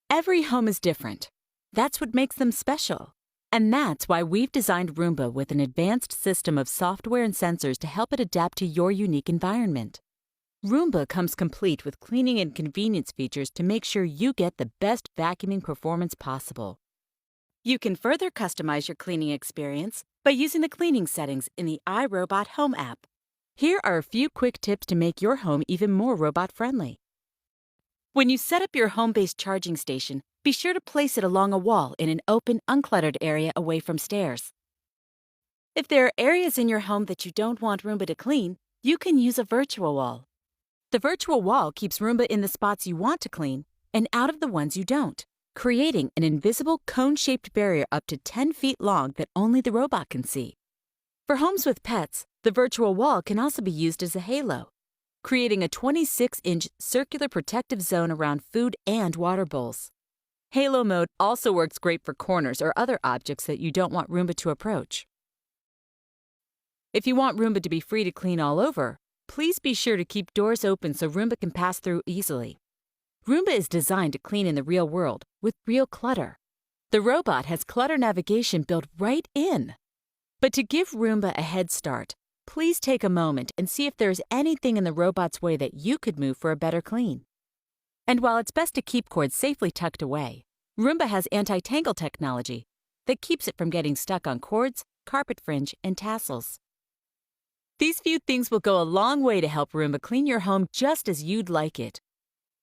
Every home is different. That's what makes them special. And that's why we've designed Roomba with an advanced system of software and sensors to help it adapt to your unique environment. Roomba comes complete with cleaning and convenience features to make sure you get the best vacuuming performance possible. You can further customize your cleaning experience by using the cleaning settings in the iRobot Home app. Here are a few quick tips to make your home even more robot-friendly. When you set up your home-based charging station, be sure to place it along a wall in an open, uncluttered area away from stairs. If there are areas in your home that you don't want Roomba to clean, you can use a virtual wall. The virtual wall keeps Roomba in the spots you want to clean and out of the ones you don't, creating an invisible cone-shaped barrier up to 10 feet long that only the robot can see. For homes with pets, the virtual wall can also be used as a halo, creating a 26-inch circular protective zone around food and water bowls. Halo mode also works great for corners or other objects that you don't want Roomba to approach. If you want Roomba to be free to clean all over, please be sure to keep doors open so Roomba can pass through easily. Roomba is designed to clean in the real world with real clutter. The robot has clutter navigation built right in. But to give Roomba a head start, please take a moment and see if there's anything in the robot's way that you could move for a better clean. And while it's best to keep cords safely tucked away, Roomba has anti-tangle technology that keeps it from getting stuck on cords, carpet fringe, and tassels. These few things will go a long way to help Roomba clean your home just as you'd like it.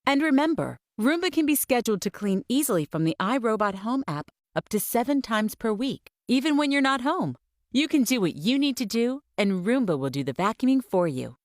And remember, Roomba can be scheduled to clean easily from the iRobot Home app up to 7 times per week, even when you're not home. You can do what you need to do, and Roomba will do the vacuuming for you.